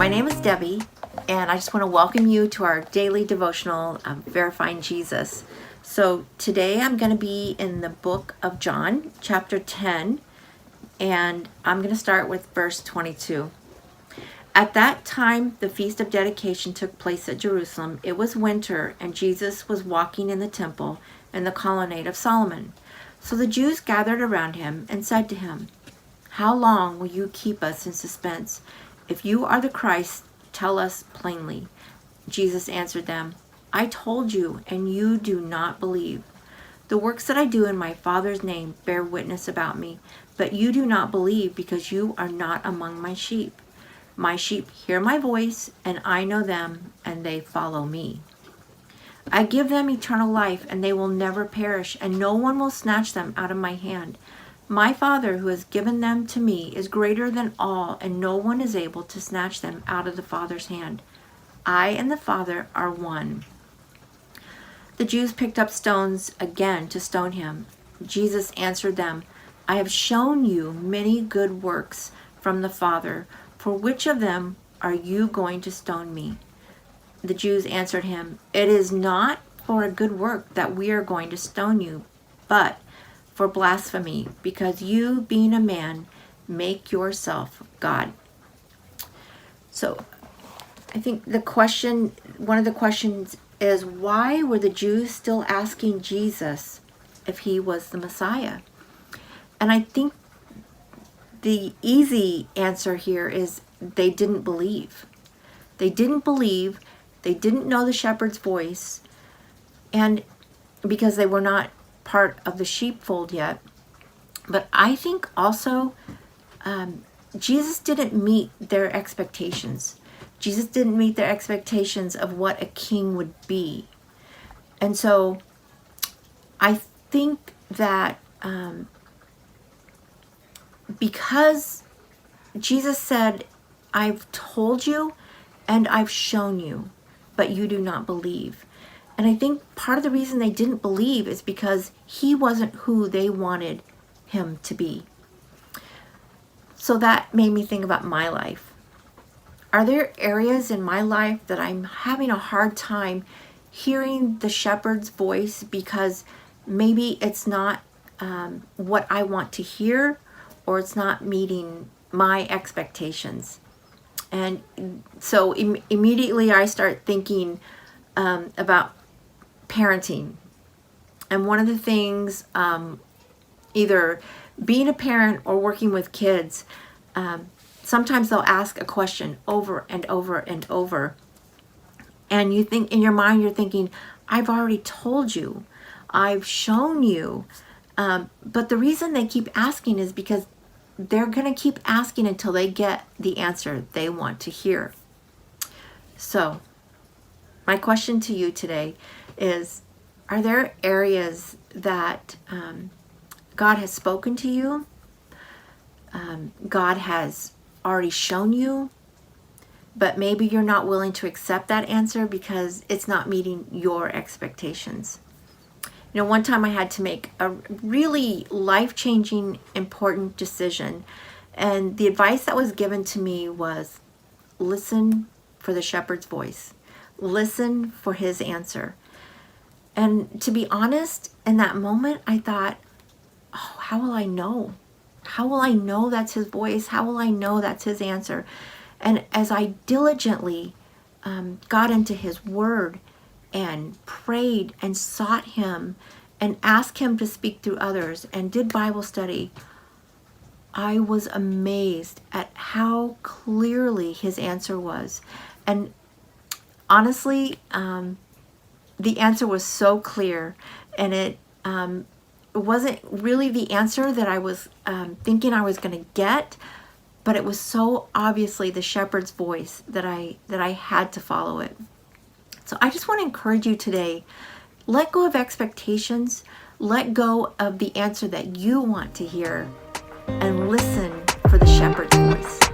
My name is Debbie, and I just want to welcome you to our daily devotional, Verifying Jesus. So today I'm going to be in the book of John, chapter 10, and I'm going to start with verse 22. At that time, the Feast of Dedication took place at Jerusalem. It was winter, and Jesus was walking in the temple in the colonnade of Solomon. So the Jews gathered around him and said to him, "How long will you keep us in suspense? If you are the Christ, tell us plainly." Jesus answered them, "I told you, and you do not believe. The works that I do in my Father's name bear witness about me, but you do not believe because you are not among my sheep. My sheep hear my voice, and I know them, and they follow me. I give them eternal life, and they will never perish, and no one will snatch them out of my hand. My Father, who has given them to me, is greater than all, and no one is able to snatch them out of the Father's hand. I and the Father are one." The Jews picked up stones again to stone him. Jesus answered them, "I have shown you many good works from the Father. For which of them are you going to stone me?" The Jews answered him, "It is not for a good work that we are going to stone you, but for blasphemy, because you, being a man, make yourself God." So I think one of the questions is, why were the Jews still asking Jesus if he was the Messiah? And I think the easy answer here is they didn't believe. They didn't believe. They didn't know the shepherd's voice, and because they were not part of the sheepfold yet. But I think also Jesus didn't meet their expectations. Jesus didn't meet their expectations of what a king would be. And so I think that because Jesus said, "I've told you and I've shown you, but you do not believe." And I think part of the reason they didn't believe is because he wasn't who they wanted him to be. So that made me think about my life. Are there areas in my life that I'm having a hard time hearing the shepherd's voice because maybe it's not what I want to hear, or it's not meeting my expectations? And so immediately I start thinking about parenting. And one of the things, either being a parent or working with kids, sometimes they'll ask a question over and over and over. And you think in your mind, you're thinking, "I've already told you, I've shown you." But the reason they keep asking is because they're going to keep asking until they get the answer they want to hear. So my question to you today is, are there areas that God has spoken to you? God has already shown you, but maybe you're not willing to accept that answer because it's not meeting your expectations. You know, one time I had to make a really life-changing, important decision, and the advice that was given to me was, listen for the shepherd's voice. Listen for his answer. And to be honest, in that moment, I thought, oh, how will I know? How will I know that's his voice? How will I know that's his answer? And as I diligently got into his word and prayed and sought him and asked him to speak through others and did Bible study, I was amazed at how clearly his answer was. And honestly, the answer was so clear, and it wasn't really the answer that I was thinking I was going to get, but it was so obviously the shepherd's voice that I had to follow it. So I just want to encourage you today, let go of expectations, let go of the answer that you want to hear, and listen for the shepherd's voice.